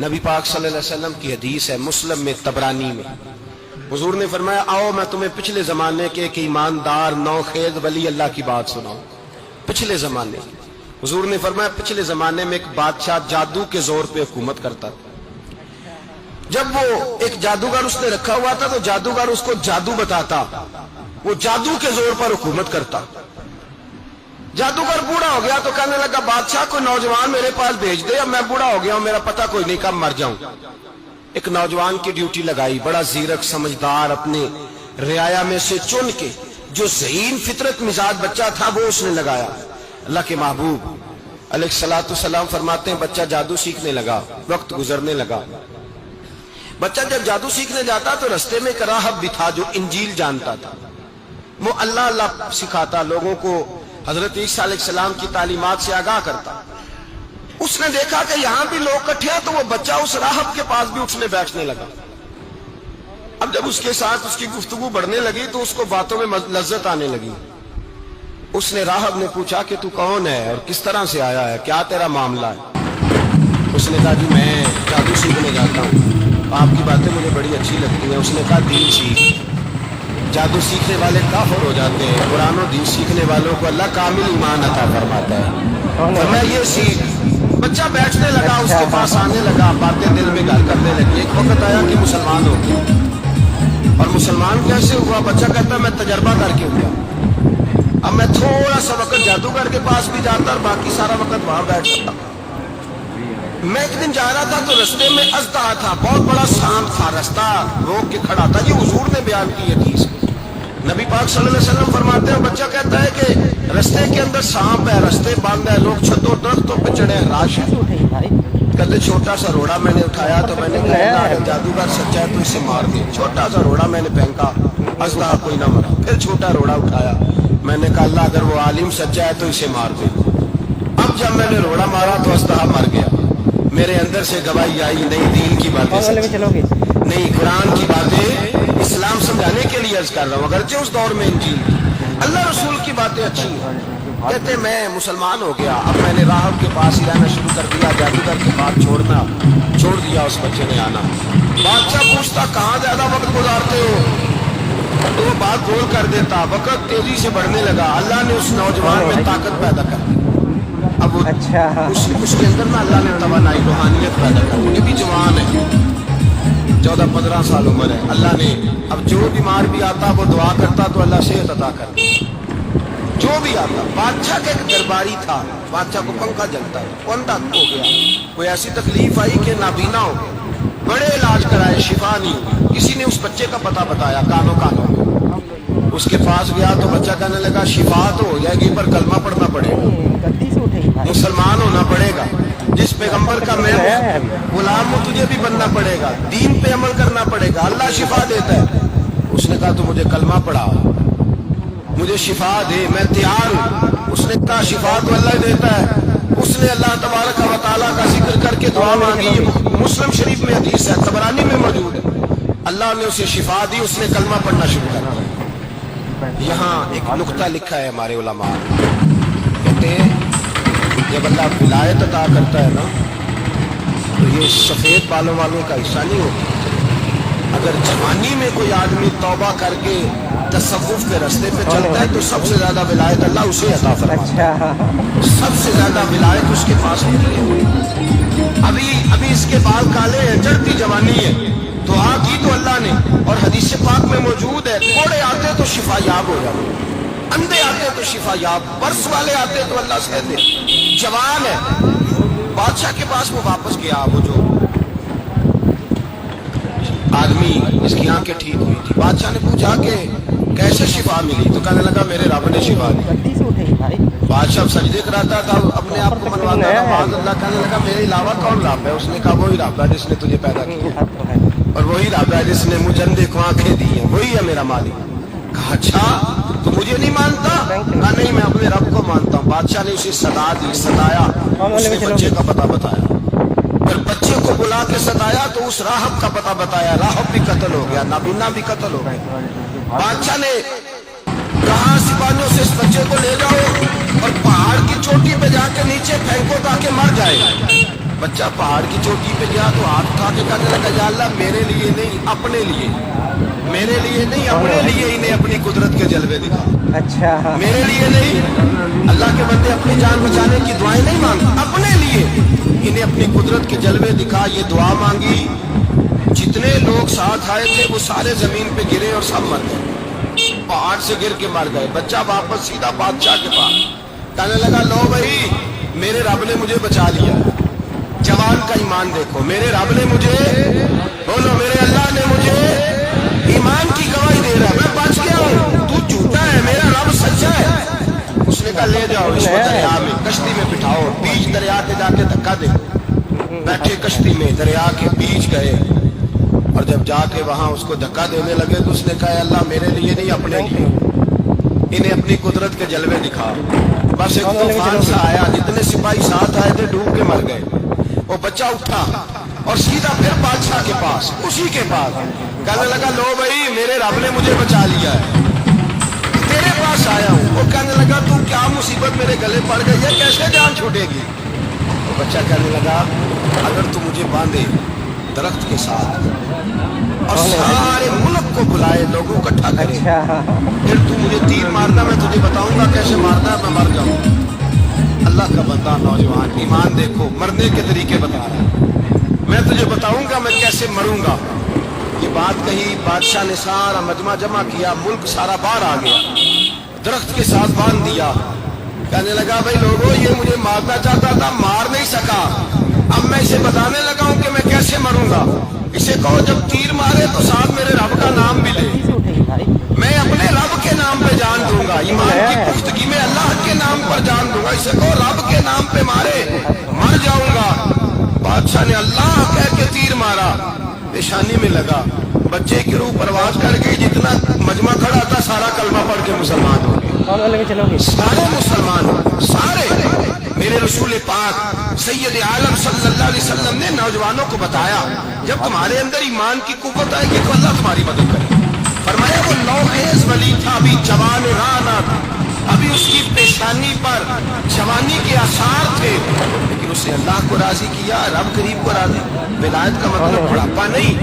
نبی پاک صلی اللہ علیہ وسلم کی حدیث ہے مسلم میں تبرانی میں، حضور نے فرمایا آؤ میں تمہیں پچھلے زمانے کے ایک ایماندار نوخیز ولی اللہ کی بات سناؤں۔ پچھلے زمانے حضور نے فرمایا پچھلے زمانے میں ایک بادشاہ جادو کے زور پہ حکومت کرتا تھا۔ جب وہ ایک جادوگر اس نے رکھا ہوا تھا تو جادوگر اس کو جادو بتاتا، وہ جادو کے زور پر حکومت کرتا۔ جادوگر بوڑھا ہو گیا تو کہنے لگا بادشاہ کو نوجوان میرے پاس بھیج دے، اب میں بوڑھا ہو گیا ہوں، میرا پتہ کوئی نہیں کب مر جاؤں۔ ایک نوجوان کی ڈیوٹی لگائی، بڑا زیرک سمجھدار، اپنے رعایا میں سے چن کے جو ذہین فطرت مزاج بچہ تھا وہ اس نے لگایا۔ اللہ کے محبوب علیہ الصلوۃ والسلام فرماتے ہیں بچہ جادو سیکھنے لگا، وقت گزرنے لگا۔ بچہ جب جادو سیکھنے جاتا تو رستے میں ایک راہب بھی تھا جو انجیل جانتا تھا، وہ اللہ اللہ سکھاتا، لوگوں کو حضرت عیسیٰ علیہ السلام کی تعلیمات سے آگاہ کرتا۔ اس نے دیکھا کہ یہاں بھی لوگ اکٹھے ہیں تو وہ بچہ اس راہب کے پاس بھی اٹھنے بیٹھنے لگا۔ اب جب اس کے ساتھ اس کی گفتگو بڑھنے لگی تو اس کو باتوں میں لذت آنے لگی۔ اس نے راہب نے پوچھا کہ تو کون ہے اور کس طرح سے آیا ہے، کیا تیرا معاملہ ہے؟ اس نے کہا جی میں جادو سیکھنے جاتا ہوں، آپ کی باتیں مجھے بڑی اچھی لگتی ہیں۔ اس نے کہا دین سیکھ، جادو سیکھنے والے کافر ہو جاتے ہیں، قرآن و دین سیکھنے والوں کو اللہ کامل ایمان عطا فرماتا ہے۔ تو میں یہ سیکھ، بچہ بیٹھنے لگا، اس کے پاس آنے لگا، باتیں دل میں گھر کرنے لگی۔ ایک وقت آیا کہ مسلمان ہو گیا، اور مسلمان کیسے ہوا؟ بچہ کہتا میں تجربہ کر کے ہوا، اب میں تھوڑا سا وقت جادوگر کے پاس بھی جاتا اور باقی سارا وقت وہاں بیٹھتا۔ میں ایک دن جا رہا تھا تو رستے میں اژدہا تھا، بہت بڑا سانپ تھا، رستہ روک کے کھڑا تھا۔ یہ حضور نے بیان کی حدیث، نبی پاک صلی اللہ علیہ وسلم فرماتے ہیں بچہ کہتا ہے کہ رستے کے اندر سانپ ہے، رستے بند ہے، لوگ چھتوں درختوں پہ چڑھے ہیں، راش ہے۔ کہتے چھوٹا سا روڑا میں نے اٹھایا تو میں نے کہا اگر جادوگر سچا ہے تو اسے مار دے۔ چھوٹا سا روڑا میں نے پھینکا، اژدہا کوئی نہ مرا۔ پھر چھوٹا روڑا اٹھایا، میں نے کہا اللہ اگر وہ عالم سچا ہے تو اسے مار دے۔ اب جب میں نے روڑا مارا تو اژدہا مر گیا۔ میرے اندر سے گواہی آئی نہیں دین کی باتیں سچی، نہیں قرآن کی باتیں اسلام سمجھانے کے لیے عرض کر رہا ہوں، اگرچہ اس دور میں انجیل اللہ رسول کی باتیں اچھی ہیں۔ کہتے میں مسلمان ہو گیا، اب میں نے راہب کے پاس ہی رہنا شروع کر دیا، جادوگر کے پاس چھوڑ دیا، اس بچے نے آنا۔ بادشاہ پوچھتا کہاں زیادہ وقت گزارتے ہو تو وہ بات گول کر دیتا، وقت تیزی سے بڑھنے لگا۔ اللہ نے اس نوجوان میں طاقت پیدا کر دی، اب اس کے اندر نا اللہ نے توانائی روحانیت پیدا کر دی، یہ بھی جوان ہے، 14-15 سال عمر ہے۔ اللہ نے اب جو بیمار بھی آتا وہ دعا کرتا تو اللہ صحت عطا کرتا، جو بھی آتا۔ بادشاہ کا ایک درباری تھا، بادشاہ کو پنکھا جلتا ہے، وہ اندھا ہو گیا، کوئی ایسی تکلیف آئی کہ نابینا ہو گیا، بڑے علاج کرائے شفا نہیں ہوئی۔ کسی نے اس بچے کا پتہ بتایا کانوں اس کے پاس گیا تو بچہ کہنے لگا شفا تو ہو جائے گی پر کلمہ پڑھنا پڑے گا، مسلمان ہونا پڑے گا، جس پیغمبر کا میں غلام ہوں تجھے بھی بننا پڑے گا، دین پہ عمل کرنا پڑے گا، اللہ شفا دیتا ہے۔ اس نے کہا تو مجھے کلمہ پڑھا، مجھے شفا دے، میں تیار ہوں۔ اس نے کہا شفا تو اللہ دیتا ہے۔ اس نے اللہ تبارک و تعالیٰ کا ذکر کر کے دعا مانگی، مسلم شریف میں حدیث ہے، طبرانی میں موجود ہے۔ اللہ نے اسے شفا دی، اس نے کلمہ پڑھنا شروع کر دیا۔ یہاں ایک نقطہ لکھا ہے ہمارے علماء، کہتے ہیں جب اللہ ولایت عطا کرتا ہے نا تو یہ سفید بالوں والوں کا حصہ نہیں ہوتا۔ اگر جوانی میں کوئی آدمی توبہ کر کے تصوف کے راستے پہ چلتا ہے تو سب سے زیادہ ولایت اللہ اسے عطا فرماتا ہے، سب سے زیادہ ولایت اس کے پاس ہوتی ہے۔ ابھی اس کے بال کالے ہیں، چڑھتی جوانی ہے، دعا کی تو اللہ نے، اور حدیث پاک میں موجود ہے کوڑے آتے تو شفا یاب ہو جاتے، اندھے آتے تو شفا یاب، برس والے آتے تو اللہ سے کہتے جوان ہے۔ بادشاہ کے پاس وہ واپس گیا، وہ جو آدمی اس کی آنکھیں ٹھیک ہوئی تھی، بادشاہ نے پوچھا کہ کیسے شفا ملی تو کہنے لگا میرے رب نے شفا دی۔ بادشاہ سجدے کراتا تھا، اپنے آپ کو منواتا تھا، معاذ اللہ، کہنے لگا میرے علاوہ کون رب ہے؟ اس نے کہا وہی رب ہے جس نے تجھے پیدا کیا، اور وہی رب ہے جس نے مجھے اندھے کو آنکھیں دی ہیں، وہی ہے میرا مالک۔ کہا اچھا تو مجھے نہیں مانتا؟ کہا نہیں میں اپنے رب کو مانتا ہوں۔ بادشاہ نے اسے صدا دی، ستایا، اس نے بچے کا پتہ بتایا، پھر بچے کو بلا کے ستایا تو اس راہب کا پتہ بتایا، راہب بھی قتل ہو گیا، نابینا بھی قتل ہو گیا۔ بادشاہ نے کہا سپاہیوں سے اس بچے کو لے جاؤ اور پہاڑ کی چوٹی پہ جا کے نیچے پھینکو تاکہ مر جائے۔ بچہ پہاڑ کی چوٹی پہ گیا تو ہاتھ اٹھا کے کہنے لگا یا اللہ میرے لیے نہیں اپنے لیے، میرے لیے نہیں اپنے لیے انہیں اپنی قدرت کے جلوے دکھا۔ اچھا میرے لیے نہیں، اللہ کے بندے اپنی جان بچانے کی دعائیں نہیں مانگتے، اپنے لیے انہیں اپنی قدرت کے جلوے دکھا، یہ دعا مانگی۔ جتنے لوگ ساتھ آئے تھے وہ سارے زمین پہ گرے اور سب مر گئے، پہاڑ سے گر کے مر گئے۔ بچہ واپس سیدھا بادشاہ کے پاس کہنے لگا لو بھائی میرے رب نے مجھے بچا لیا۔ جوان کا ایمان دیکھو، میرے رب نے مجھے، بولو میرے اللہ نے مجھے ایمان کی گواہی دے رہا ہے، میں بچ گیا ہوں، تو جھوٹا ہے میرا رب سچا ہے۔ اس نے کہا لے جاؤ اس کو دریا میں، کشتی میں بٹھاؤ، بیچ دریا کے جا کے دھکا دے۔ بیٹھے کشتی میں، دریا کے بیچ گئے، اور جب جا کے وہاں اس کو دھکا دینے لگے تو اس نے کہا اللہ میرے لیے نہیں اپنے لیے انہیں اپنی قدرت کے جلوے دکھا۔ بس ایک طوفان سا آیا، جتنے سپاہی ساتھ آئے تھے ڈوب کے مر گئے۔ وہ بچہ اٹھا اور سیدھا پھر بادشاہ کے پاس، اسی کے پاس کہنے لگا لو بھائی میرے رب نے مجھے بچا لیا ہے، تیرے پاس آیا ہوں۔ وہ کہنے لگا تو کیا مصیبت میرے گلے پڑ گئی ہے، کیسے جان چھوٹے گی؟ وہ بچہ کہنے لگا اگر تو مجھے باندھے درخت کے ساتھ اور سارے ملک کو بلائے، لوگوں کو اکٹھا کرے، پھر تو مجھے تیر مارنا، میں تجھے بتاؤں گا کیسے مارنا ہے، میں مر جاؤں۔ اللہ کا بندہ نوجوان ایمان دیکھو، مرنے کے طریقے بتا رہا ہے، میں تجھے بتاؤں گا میں کیسے مروں گا۔ یہ بات کہی، بادشاہ نے سارا مجمع جمع کیا، ملک سارا باہر آ گیا، درخت کے ساتھ باندھ دیا۔ کہنے لگا بھائی لوگوں یہ مجھے مارنا چاہتا تھا، مار نہیں سکا، اب میں اسے بتانے لگا ہوں کہ میں کیسے مروں گا۔ اسے کہو جب تیر مارے تو ساتھ میرے رب کا نام بھی لے، میں اپنے رب کے نام پہ جان دوں گا، ایمان کی پختگی میں اللہ کے نام پر جان دوں گا۔ اسے کہو رب کے نام پہ مارے، مر جاؤں گا۔ بادشاہ نے اللہ کہہ کے تیر مارا، پیشانی میں لگا، بچے کی روح پرواز کر گئی، جتنا مجمع کھڑا تھا سارا کلمہ پڑھ کے مسلمان ہو گئے، سارے مسلمان ہو گئے، سارے۔ میرے رسول پاک سید عالم صلی اللہ علیہ وسلم نے نوجوانوں کو بتایا جب تمہارے اندر ایمان کی قوت آئے گی تو اللہ تمہاری مدد کرے۔ فرمایا وہ نوخیز ولی تھا، ابھی جوان رانا تھا، ابھی اس کی پیشانی پر جوانی کے آثار تھے، لیکن اس نے اللہ کو راضی کیا، رب کریم کو راضی۔ ولایت کا مطلب بڑھاپا نہیں،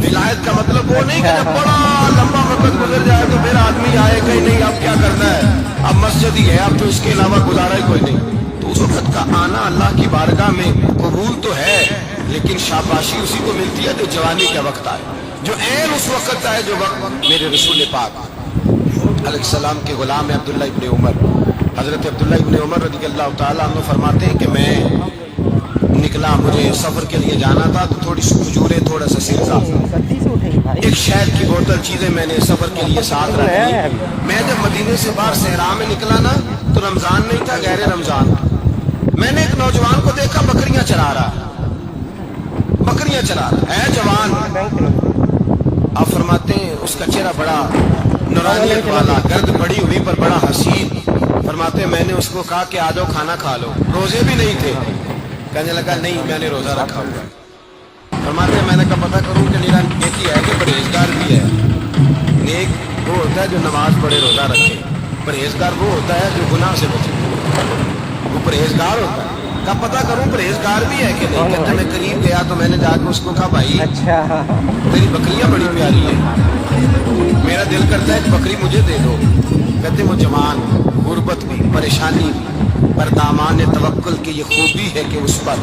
ولایت کا مطلب وہ نہیں کہ جب بڑا لمبا وقت گزر جائے تو پھر آدمی آئے کہ نہیں اب کیا کرنا ہے، اب مسجد ہی ہے، اب تو اس کے علاوہ گزارا ہی کوئی نہیں۔ تو اس وقت کا آنا اللہ کی بارگاہ میں قبول تو ہے، لیکن شاباشی اسی کو ملتی ہے جو جوانی کا وقت آئے، جو عین اس وقت آئے جو وقت میرے رسول پاک علیہ السلام کے غلام عبداللہ ابن عمر، حضرت عبداللہ ابن عمر رضی اللہ تعالیٰ عنہ فرماتے ہیں کہ میں نکلا، مجھے سفر کے لیے جانا تھا، تو تھوڑی سی کھجوریں، تھوڑا سا سرزہ، ایک شہد کی بوتل، چیزیں میں نے سفر کے لیے ساتھ رکھی۔ میں جب مدینے سے باہر صحرا میں نکلا نا تو رمضان نہیں تھا، غیر رمضان تھا۔ میں نے ایک نوجوان کو دیکھا بکریاں چرا رہا، بکریاں چرا رہا ہے جوان۔ آپ فرماتے ہیں اس کا چہرہ بڑا نورانیت والا، گرد پڑی ہوئی پر بڑا حسین۔ فرماتے ہیں میں نے اس کو کہا کہ آ جاؤ کھانا کھا لو، روزے بھی نہیں تھے۔ کہنے لگا نہیں میں نے روزہ رکھا ہوا۔ فرماتے ہیں میں نے کہا پتہ کروں کہ میرا نیکی ہے کہ پرہیزگار بھی ہے۔ نیک وہ ہوتا ہے جو نماز پڑھے روزہ رکھے، پرہیزگار وہ ہوتا ہے جو گناہ سے بچے، وہ پرہیزگار ہوتا ہے۔ کہا پتہ کروں پرہیزگار بھی ہے کہ نہیں؟ کہتے میں قریب گیا تو میں نے جا کے اس کو کہا بھائی تیری بکریاں بڑی پیاری ہیں، میرا دل کرتا ہے کہ بکری مجھے دے دو۔ کہتے وہ جوان، غربت بھی، پریشانی بھی، پر دامان توکل کی یہ خوبی ہے کہ اس پر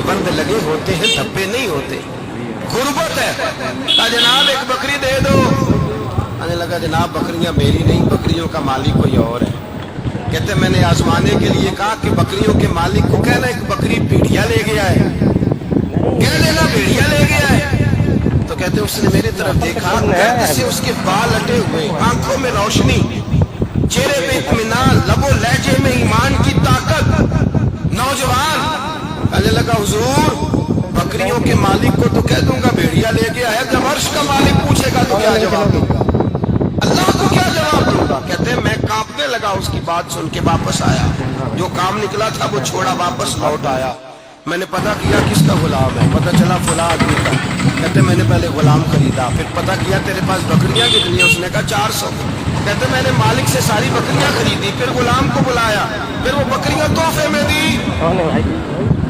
بند لگے ہوتے ہیں، دھبے نہیں ہوتے۔ غربت ہے، کہا جناب ایک بکری دے دو۔ آنے لگا جناب بکریاں میری نہیں، بکریوں کا مالک کوئی اور ہے۔ کہتے میں نے آزمانے کے لیے کہا کہ بکریوں کے مالک کو کہنا ایک بکری بھیڑیا لے گیا ہے، کہہ دینا بھیڑیا لے گیا ہے۔ تو کہتے اس نے میری طرف دیکھا، جیسے اس کے بال اٹے ہوئے، آنکھوں میں روشنی، چہرے پہ اطمینان، لب و لہجے میں ایمان کی طاقت۔ نوجوان کہنے لگا حضور بکریوں کے مالک کو تو کہہ دوں گا بھیڑیا لے گیا ہے، جب عرش کا مالک پوچھے گا تو کیا جواب دوں گا، اللہ کو کیا جواب دوں گا؟ کہتے ہیں میں کانپنے لگا، اس کی بات سن کے واپس آیا، جو کام نکلا تھا وہ چھوڑا، واپس لوٹ آیا۔ میں نے پتہ کیا کس کا غلام ہے، پتہ چلا فلاں آدمی کا۔ کہتے میں نے پہلے غلام خریدا، پھر پتہ کیا تیرے پاس بکریاں کتنی ہیں؟ اس نے کہا 400۔ کہتے میں نے مالک سے ساری بکریاں خریدی، پھر غلام کو بلایا، پھر وہ بکریاں تحفے میں دی۔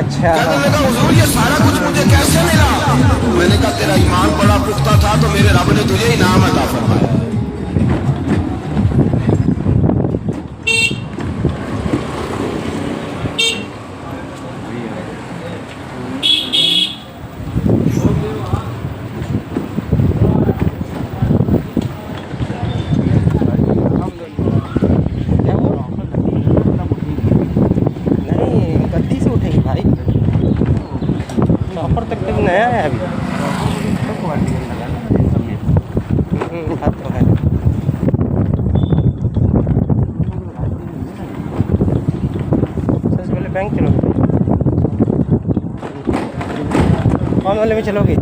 اچھا کہنے لگا حضور یہ سارا کچھ مجھے کیسے ملا؟ میں نے کہا تیرا ایمان بڑا پختہ تھا تو میرے رب نے تجھے انعام عطا فرمایا۔ نہیں گدی سے اٹھے گی بھائی، اوپر تک تو نیا ہے ابھی۔ بات تو ہے۔ سب سے پہلے بینک چلو گے، کون والے میں چلو گے؟